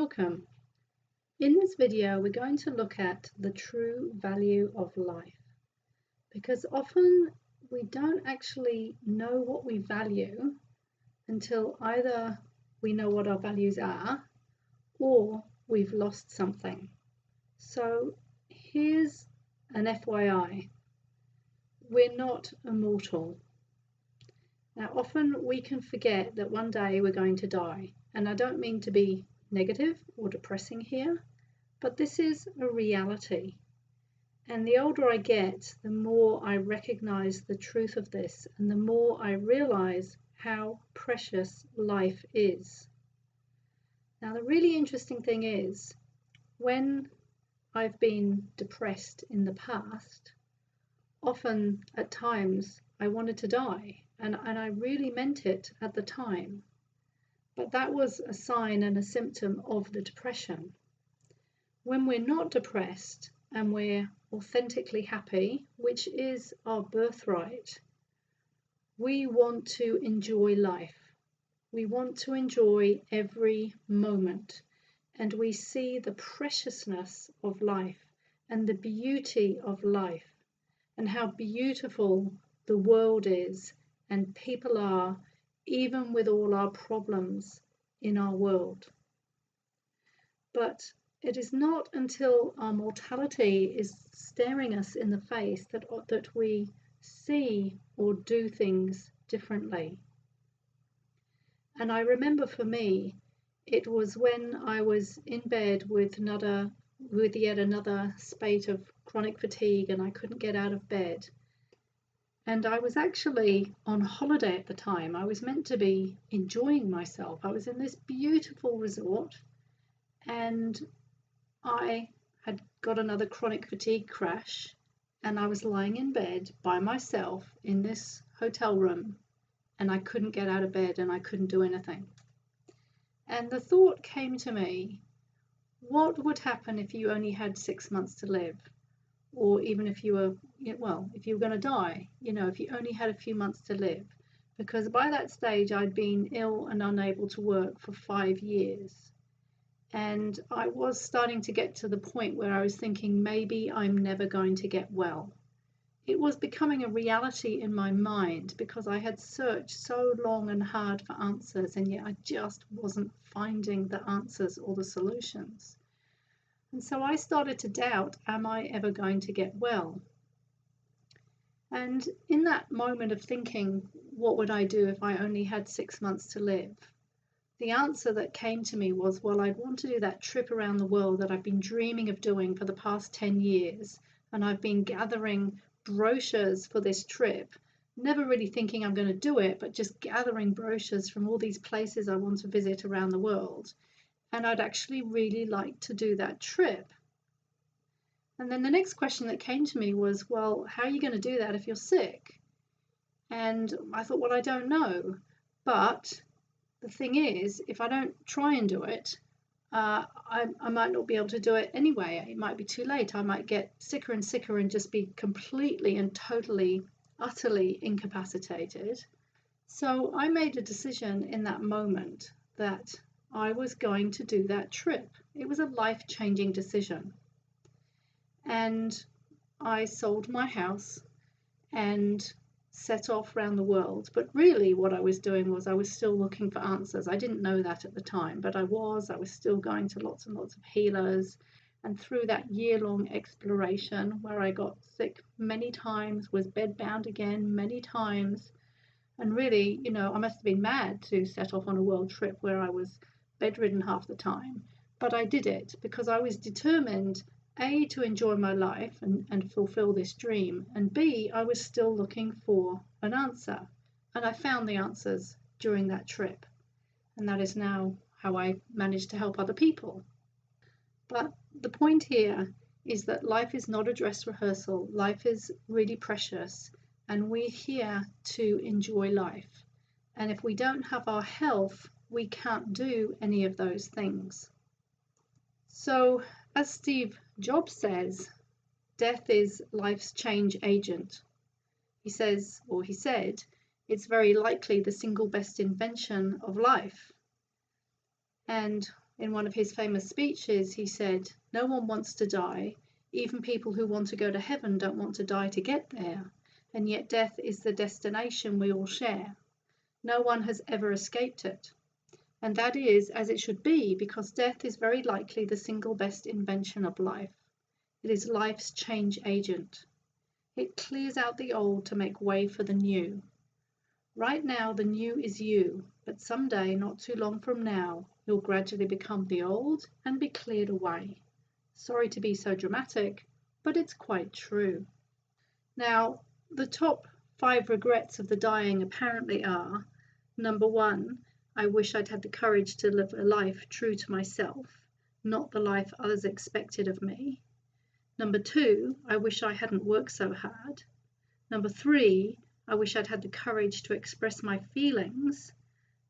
Welcome. In this video, we're going to look at the true value of life, because often we don't actually know what we value until either we know what our values are or we've lost something. So here's an FYI. We're not immortal. Now, often we can forget that one day we're going to die, and I don't mean to be negative or depressing here, but this is a reality. And the older I get, the more I recognize the truth of this, and the more I realize how precious life is. Now, the really interesting thing is, when I've been depressed in the past, often at times I wanted to die, and I really meant it at the time. But that was a sign and a symptom of the depression. When we're not depressed and we're authentically happy, which is our birthright, we want to enjoy life. We want to enjoy every moment, and we see the preciousness of life and the beauty of life and how beautiful the world is and people are, even with all our problems in our world. But it is not until our mortality is staring us in the face that we see or do things differently. And I remember for me, it was when I was in bed with yet another spate of chronic fatigue, and I couldn't get out of bed. And I was actually on holiday at the time. I was meant to be enjoying myself. I was in this beautiful resort, and I had got another chronic fatigue crash, and I was lying in bed by myself in this hotel room, and I couldn't get out of bed and I couldn't do anything. And the thought came to me, what would happen if you only had 6 months to live? Or even if you were, if you were going to die, if you only had a few months to live. Because by that stage, I'd been ill and unable to work for 5 years. And I was starting to get to the point where I was thinking, maybe I'm never going to get well. It was becoming a reality in my mind because I had searched so long and hard for answers, and yet I just wasn't finding the answers or the solutions. And so I started to doubt, am I ever going to get well? And in that moment of thinking, what would I do if I only had 6 months to live? The answer that came to me was, well, I'd want to do that trip around the world that I've been dreaming of doing for the past 10 years. And I've been gathering brochures for this trip, never really thinking I'm going to do it, but just gathering brochures from all these places I want to visit around the world. And I'd actually really like to do that trip. And then the next question that came to me was, well, how are you going to do that if you're sick? And I thought, well, I don't know. But the thing is, if I don't try and do it, I might not be able to do it anyway. It might be too late. I might get sicker and sicker and just be completely and totally, utterly incapacitated. So I made a decision in that moment that I was going to do that trip. It was a life-changing decision. And I sold my house and set off around the world. But really what I was doing was I was still looking for answers. I didn't know that at the time, but I was still going to lots and lots of healers. And through that year-long exploration where I got sick many times, was bedbound again many times, and really, I must have been mad to set off on a world trip where I was bedridden half the time. But I did it because I was determined, A, to enjoy my life and fulfill this dream, and B, I was still looking for an answer. And I found the answers during that trip. And that is now how I managed to help other people. But the point here is that life is not a dress rehearsal. Life is really precious, and we're here to enjoy life. And if we don't have our health, we can't do any of those things. So, as Steve Jobs says, death is life's change agent. He said, it's very likely the single best invention of life. And In one of his famous speeches, he said, "No one wants to die. Even people who want to go to heaven don't want to die to get there. And yet death is the destination we all share. No one has ever escaped it. And that is as it should be, because death is very likely the single best invention of life. It is life's change agent. It clears out the old to make way for the new. Right now, the new is you, but someday, not too long from now, you'll gradually become the old and be cleared away." Sorry to be so dramatic, but it's quite true. Now, the top 5 regrets of the dying apparently are: number 1, I wish I'd had the courage to live a life true to myself, not the life others expected of me. Number 2, I wish I hadn't worked so hard. Number 3, I wish I'd had the courage to express my feelings.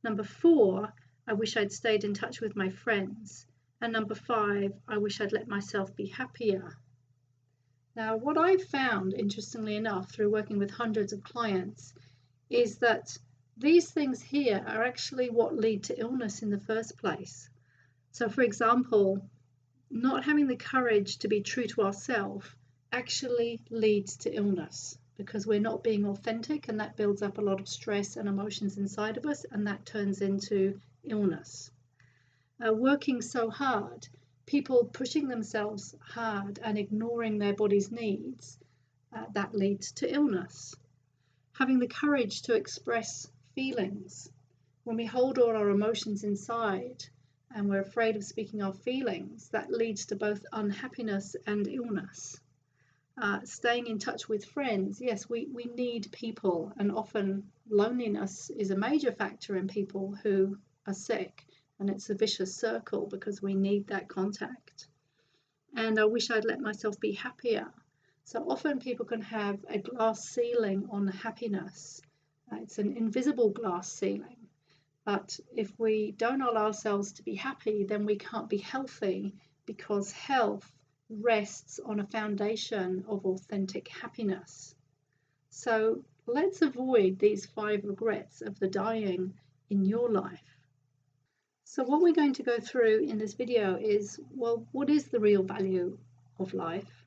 Number 4, I wish I'd stayed in touch with my friends. And number 5, I wish I'd let myself be happier. Now, what I've found, interestingly enough, through working with hundreds of clients, is that these things here are actually what lead to illness in the first place. So, for example, not having the courage to be true to ourselves actually leads to illness, because we're not being authentic, and that builds up a lot of stress and emotions inside of us, and that turns into illness. Working so hard, people pushing themselves hard and ignoring their body's needs, that leads to illness. Having the courage to express feelings. When we hold all our emotions inside and we're afraid of speaking our feelings, that leads to both unhappiness and illness. Staying in touch with friends. Yes, we need people, and often loneliness is a major factor in people who are sick, and it's a vicious circle because we need that contact. And I wish I'd let myself be happier. So often people can have a glass ceiling on happiness. It's an invisible glass ceiling. But if we don't allow ourselves to be happy, then we can't be healthy, because health rests on a foundation of authentic happiness. So let's avoid these 5 regrets of the dying in your life. So what we're going to go through in this video is, well, what is the real value of life?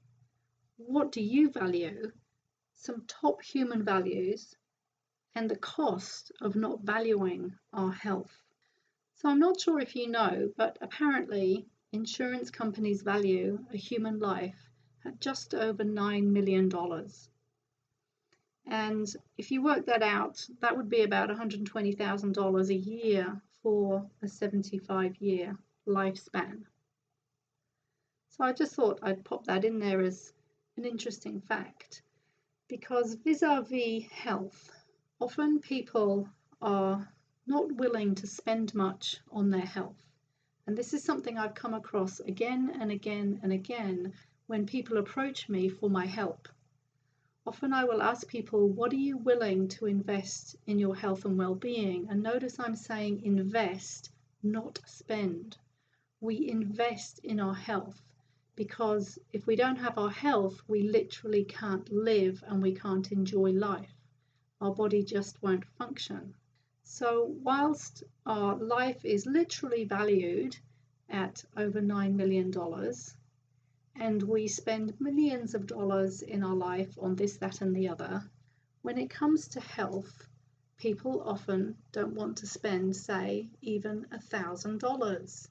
What do you value? Some top human values, and the cost of not valuing our health. So I'm not sure if you know, but apparently insurance companies value a human life at just over $9 million. And if you work that out, that would be about $120,000 a year for a 75-year lifespan. So I just thought I'd pop that in there as an interesting fact, because vis-a-vis health, often people are not willing to spend much on their health. And this is something I've come across again and again and again when people approach me for my help. Often I will ask people, what are you willing to invest in your health and well-being? And notice I'm saying invest, not spend. We invest in our health, because if we don't have our health, we literally can't live and we can't enjoy life. Our body just won't function. So whilst our life is literally valued at over $9 million, and we spend millions of dollars in our life on this, that, and the other, when it comes to health, people often don't want to spend, say, even $1,000.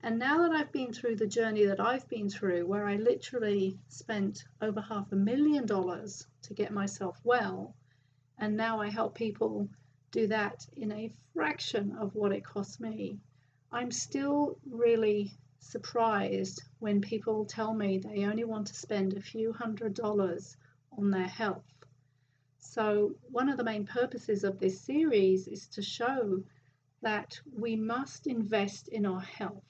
And now that I've been through the journey that I've been through, where I literally spent over $500,000 to get myself well, and now I help people do that in a fraction of what it cost me, I'm still really surprised when people tell me they only want to spend a few $100s on their health. So one of the main purposes of this series is to show that we must invest in our health.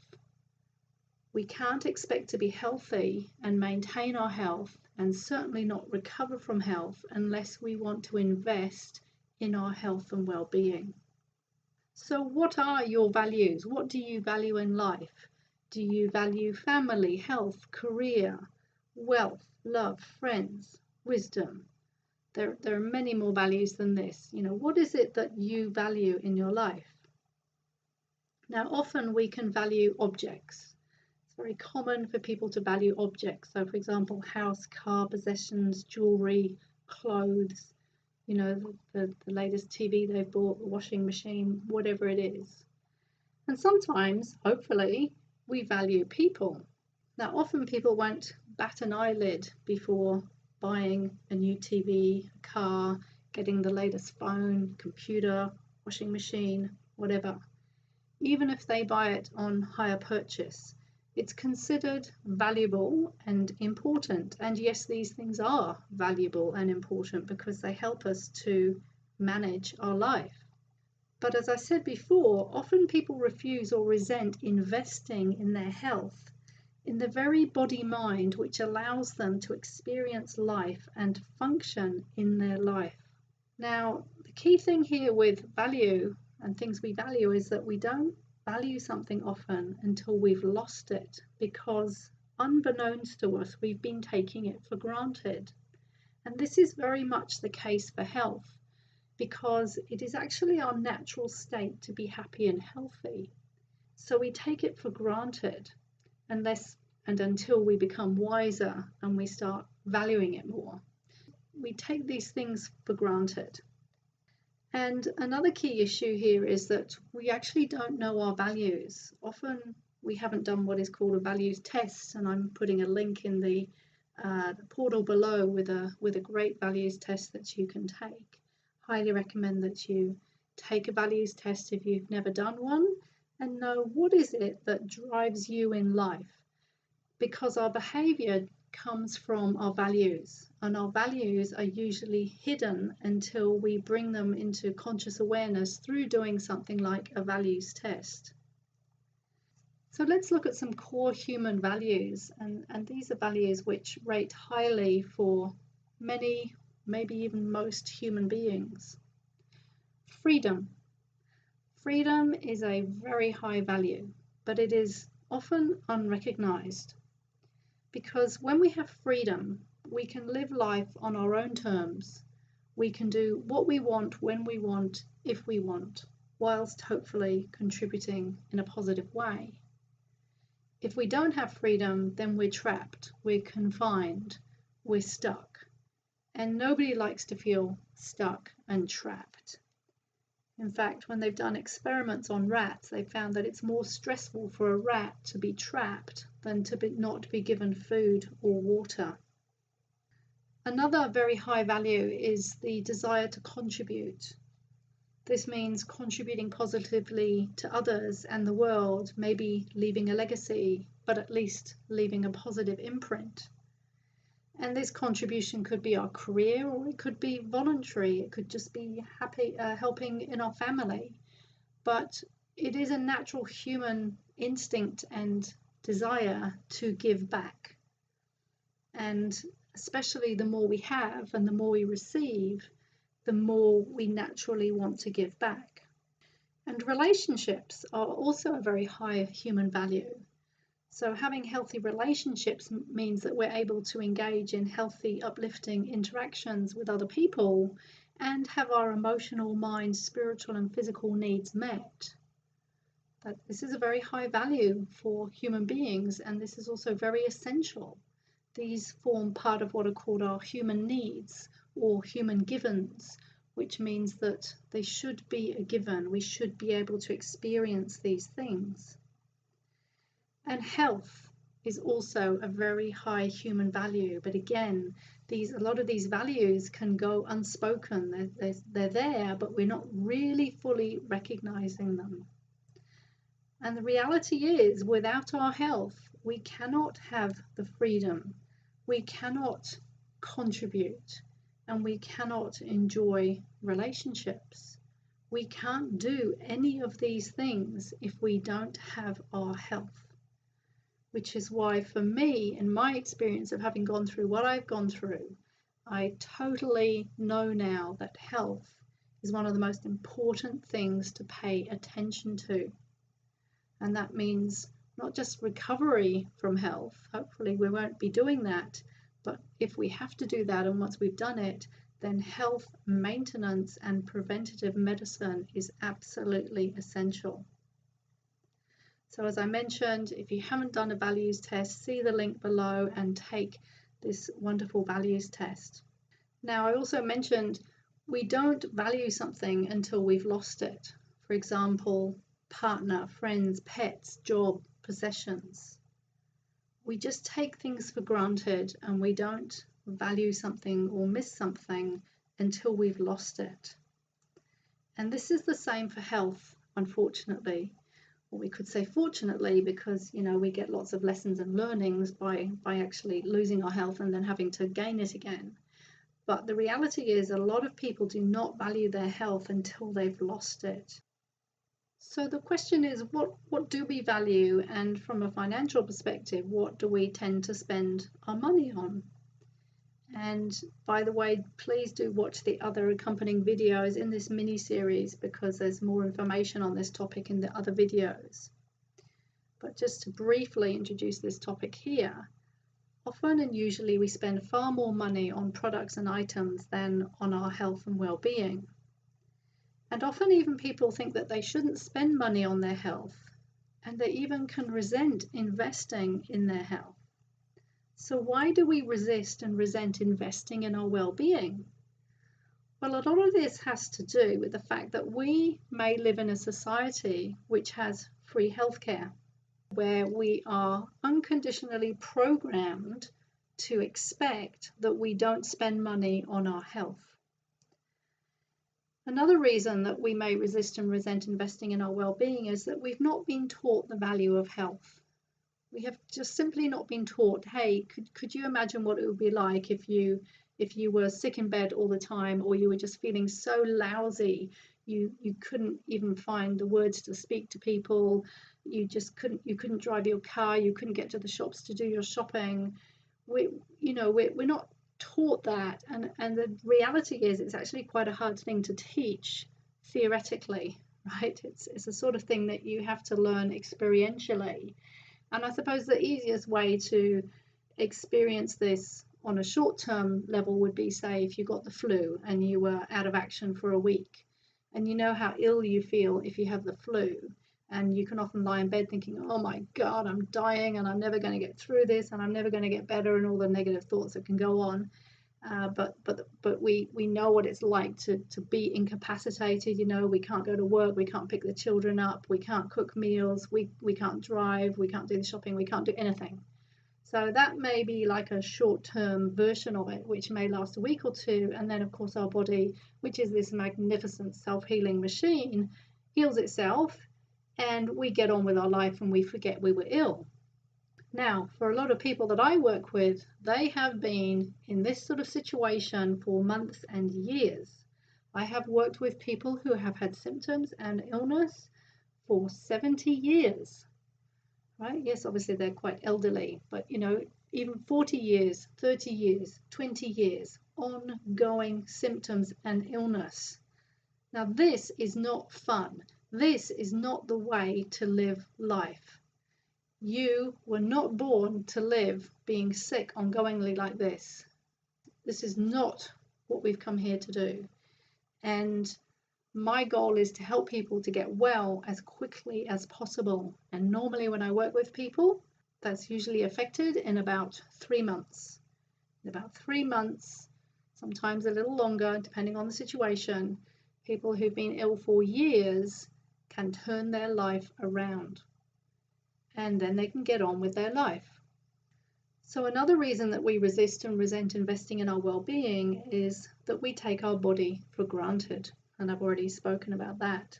We can't expect to be healthy and maintain our health, and certainly not recover from health, unless we want to invest in our health and well-being. So what are your values? What do you value in life? Do you value family, health, career, wealth, love, friends, wisdom? There are many more values than this. What is it that you value in your life? Now, often we can value objects. It's very common for people to value objects. So, for example, house, car, possessions, jewelry, clothes, the latest TV they've bought, the washing machine, whatever it is. And sometimes, hopefully, we value people. Now, often people won't bat an eyelid before buying a new TV, a car, getting the latest phone, computer, washing machine, whatever. Even if they buy it on hire purchase, it's considered valuable and important. And yes, these things are valuable and important because they help us to manage our life. But as I said before, often people refuse or resent investing in their health, in the very body-mind which allows them to experience life and function in their life. Now, the key thing here with value and things we value is that we don't value something often until we've lost it, because unbeknownst to us, we've been taking it for granted. And this is very much the case for health, because it is actually our natural state to be happy and healthy. So we take it for granted unless and until we become wiser and we start valuing it more. We take these things for granted. And another key issue here is that we actually don't know our values. Often we haven't done what is called a values test, and I'm putting a link in the portal below with a great values test that you can take. Highly recommend that you take a values test if you've never done one, and know what is it that drives you in life, because our behavior comes from our values, and our values are usually hidden until we bring them into conscious awareness through doing something like a values test. So let's look at some core human values, and these are values which rate highly for many, maybe even most human beings. Freedom. Freedom is a very high value, but it is often unrecognized, because when we have freedom, we can live life on our own terms. We can do what we want, when we want, if we want, whilst hopefully contributing in a positive way. If we don't have freedom, then we're trapped, we're confined, we're stuck. And nobody likes to feel stuck and trapped. In fact, when they've done experiments on rats, they found that it's more stressful for a rat to be trapped than to not be given food or water. Another very high value is the desire to contribute. This means contributing positively to others and the world, maybe leaving a legacy, but at least leaving a positive imprint. And this contribution could be our career, or it could be voluntary. It could just be helping in our family. But it is a natural human instinct and desire to give back. And especially the more we have and the more we receive, the more we naturally want to give back. And relationships are also a very high human value. So having healthy relationships means that we're able to engage in healthy, uplifting interactions with other people and have our emotional, mind, spiritual and physical needs met. But this is a very high value for human beings, and this is also very essential. These form part of what are called our human needs or human givens, which means that they should be a given. We should be able to experience these things. And health is also a very high human value. But again, a lot of these values can go unspoken. They're there, but we're not really fully recognizing them. And the reality is, without our health, we cannot have the freedom, we cannot contribute, and we cannot enjoy relationships. We can't do any of these things if we don't have our health. Which is why, for me, in my experience of having gone through what I've gone through, I totally know now that health is one of the most important things to pay attention to. And that means not just recovery from health. Hopefully we won't be doing that. But if we have to do that, and once we've done it, then health maintenance and preventative medicine is absolutely essential. So as I mentioned, if you haven't done a values test, see the link below and take this wonderful values test. Now, I also mentioned we don't value something until we've lost it. For example, partner, friends, pets, job, possessions. We just take things for granted and we don't value something or miss something until we've lost it. And this is the same for health, unfortunately. Or we could say fortunately, because we get lots of lessons and learnings by actually losing our health and then having to gain it again. But the reality is a lot of people do not value their health until they've lost it. So the question is, what do we value? And from a financial perspective, what do we tend to spend our money on? And by the way, please do watch the other accompanying videos in this mini series because there's more information on this topic in the other videos. But just to briefly introduce this topic here, often and usually we spend far more money on products and items than on our health and well-being. And often even people think that they shouldn't spend money on their health, and they even can resent investing in their health. So why do we resist and resent investing in our well-being? Well, a lot of this has to do with the fact that we may live in a society which has free healthcare, where we are unconditionally programmed to expect that we don't spend money on our health. Another reason that we may resist and resent investing in our well-being is that we've not been taught the value of health. We have just simply not been taught, hey, could you imagine what it would be like if you were sick in bed all the time, or you were just feeling so lousy you couldn't even find the words to speak to people, you couldn't drive your car, you couldn't get to the shops to do your shopping. We're not taught that, and the reality is it's actually quite a hard thing to teach theoretically, right? It's a sort of thing that you have to learn experientially. And I suppose the easiest way to experience this on a short-term level would be, say, if you got the flu and you were out of action for a week, and you know how ill you feel if you have the flu, and you can often lie in bed thinking, oh my God, I'm dying and I'm never going to get through this and I'm never going to get better, and all the negative thoughts that can go on. But we know what it's like to be incapacitated. We can't go to work, we can't pick the children up, we can't cook meals, we can't drive, we can't do the shopping, we can't do anything. So that may be like a short-term version of it, which may last a week or two, and then of course our body, which is this magnificent self-healing machine, heals itself and we get on with our life and we forget we were ill. Now, for a lot of people that I work with, they have been in this sort of situation for months and years. I have worked with people who have had symptoms and illness for 70 years, right? Yes, obviously they're quite elderly, but even 40 years, 30 years, 20 years, ongoing symptoms and illness. Now, this is not fun. This is not the way to live life. You were not born to live being sick ongoingly like this. This is not what we've come here to do. And my goal is to help people to get well as quickly as possible. And normally when I work with people, that's usually affected in about 3 months. In about 3 months, sometimes a little longer, depending on the situation, people who've been ill for years can turn their life around. And then they can get on with their life. So another reason that we resist and resent investing in our well-being is that we take our body for granted, and I've already spoken about that.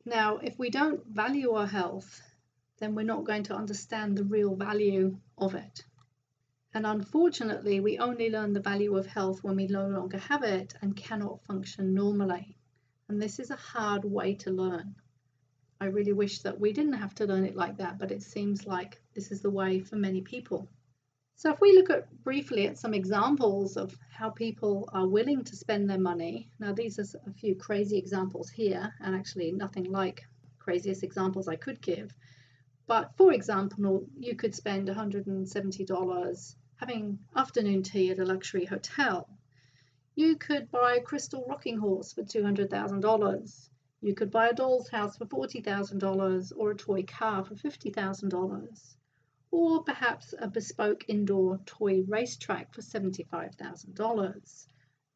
Now, if we don't value our health, then we're not going to understand the real value of it. And unfortunately, we only learn the value of health when we no longer have it and cannot function normally. And this is a hard way to learn. I really wish that we didn't have to learn it like that, but it seems like this is the way for many people. So if we look briefly at some examples of how people are willing to spend their money, now these are a few crazy examples here, and actually nothing like craziest examples I could give. But for example, you could spend $170 having afternoon tea at a luxury hotel. You could buy a crystal rocking horse for $200,000. You could buy a doll's house for $40,000 or a toy car for $50,000, or perhaps a bespoke indoor toy racetrack for $75,000.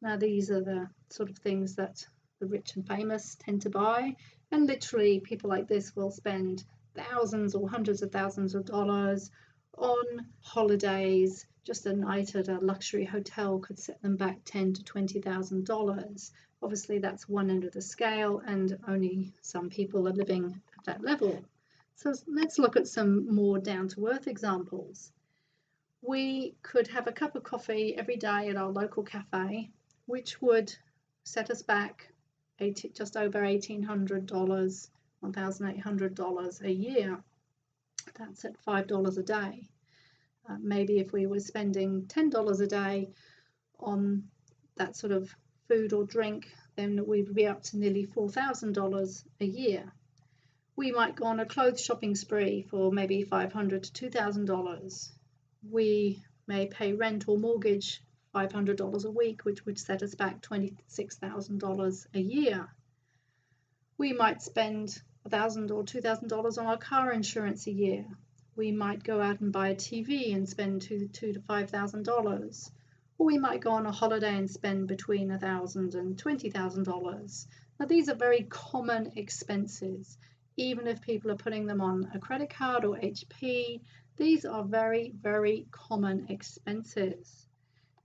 Now, these are the sort of things that the rich and famous tend to buy, and literally people like this will spend thousands or hundreds of thousands of dollars on holidays. Just a night at a luxury hotel could set them back $10,000 to $20,000. Obviously, that's one end of the scale, and only some people are living at that level. So let's look at some more down-to-earth examples. We could have a cup of coffee every day at our local cafe, which would set us back just over $1,800, $1,800 a year. That's at $5 a day. Maybe if we were spending $10 a day on that sort of food or drink, then we'd be up to nearly $4,000 a year. We might go on a clothes shopping spree for maybe $500 to $2,000. We may pay rent or mortgage $500 a week, which would set us back $26,000 a year. We might spend $1,000 or $2,000 on our car insurance a year. We might go out and buy a TV and spend $2,000 to $5,000. Or we might go on a holiday and spend between $1,000 and $20,000. Now, these are very common expenses. Even if people are putting them on a credit card or HP, these are very, very common expenses.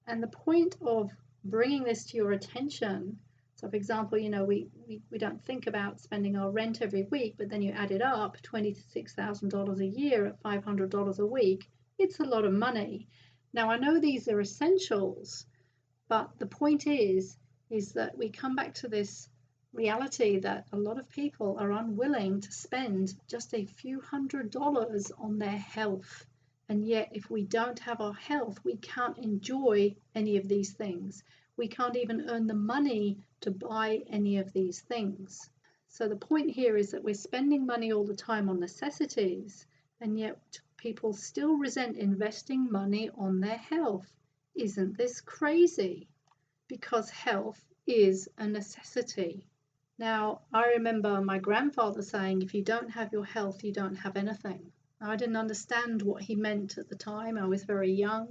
And the point of bringing this to your attention, so for example, we don't think about spending our rent every week, but then you add it up, $26,000 a year at $500 a week, it's a lot of money. Now, I know these are essentials, but the point is that we come back to this reality that a lot of people are unwilling to spend just a few $100s on their health. And yet, if we don't have our health, we can't enjoy any of these things. We can't even earn the money to buy any of these things. So the point here is that we're spending money all the time on necessities, and yet people still resent investing money on their health. Isn't this crazy? Because health is a necessity. Now, I remember my grandfather saying, if you don't have your health, you don't have anything. Now, I didn't understand what he meant at the time. I was very young,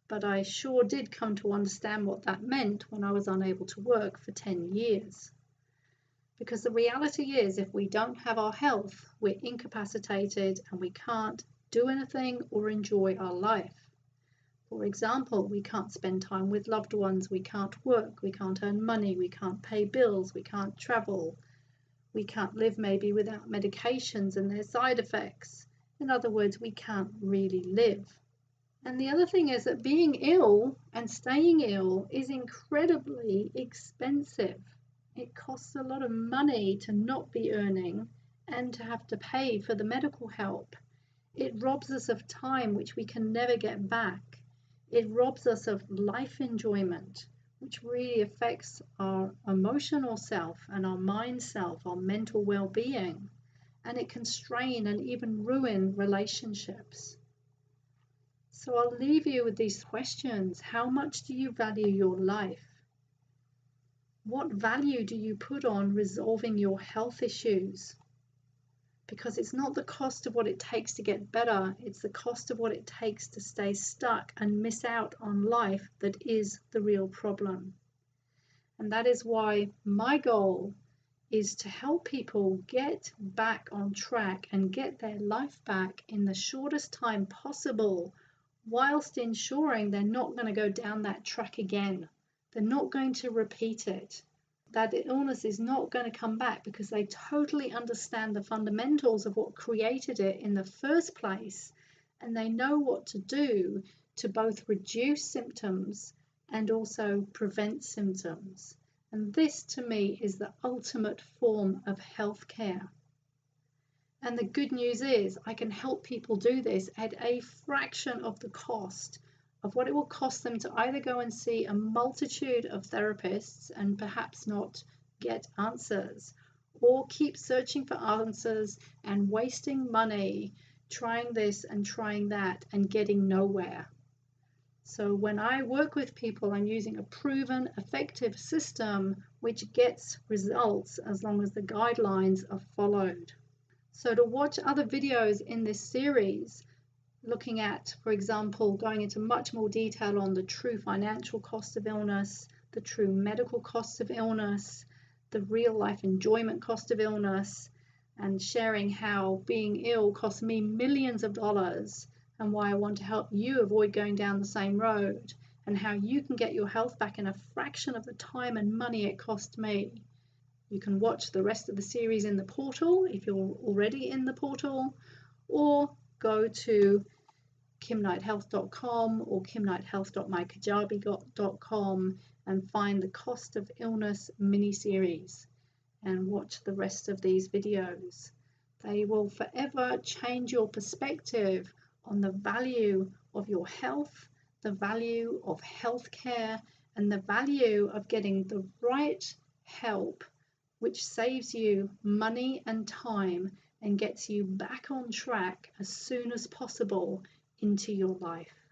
but I sure did come to understand what that meant when I was unable to work for 10 years. Because the reality is, if we don't have our health, we're incapacitated and we can't do anything or enjoy our life. For example, we can't spend time with loved ones, we can't work, we can't earn money, we can't pay bills, we can't travel, we can't live maybe without medications and their side effects. In other words, we can't really live. And the other thing is that being ill and staying ill is incredibly expensive. It costs a lot of money to not be earning and to have to pay for the medical help. It robs us of time which we can never get back. It robs us of life enjoyment, which really affects our emotional self and our mind self, our mental well-being, and it can strain and even ruin relationships. So I'll leave you with these questions. How much do you value your life? What value do you put on resolving your health issues? Because it's not the cost of what it takes to get better, it's the cost of what it takes to stay stuck and miss out on life that is the real problem. And that is why my goal is to help people get back on track and get their life back in the shortest time possible, whilst ensuring they're not going to go down that track again. They're not going to repeat it. That illness is not going to come back because they totally understand the fundamentals of what created it in the first place, and they know what to do to both reduce symptoms and also prevent symptoms. And this, to me, is the ultimate form of healthcare. And the good news is I can help people do this at a fraction of the cost of what it will cost them to either go and see a multitude of therapists and perhaps not get answers, or keep searching for answers and wasting money trying this and trying that and getting nowhere. So when I work with people, I'm using a proven, effective system which gets results as long as the guidelines are followed. So to watch other videos in this series, looking at, for example, going into much more detail on the true financial cost of illness, the true medical costs of illness, the real life enjoyment cost of illness, and sharing how being ill costs me millions of dollars and why I want to help you avoid going down the same road, and how you can get your health back in a fraction of the time and money it cost me. You can watch the rest of the series in the portal if you're already in the portal, or go to kimknighthealth.com or kimknighthealth.mykajabi.com and find the cost of illness mini-series and watch the rest of these videos. They will forever change your perspective on the value of your health, the value of healthcare, and the value of getting the right help, which saves you money and time and gets you back on track as soon as possible into your life.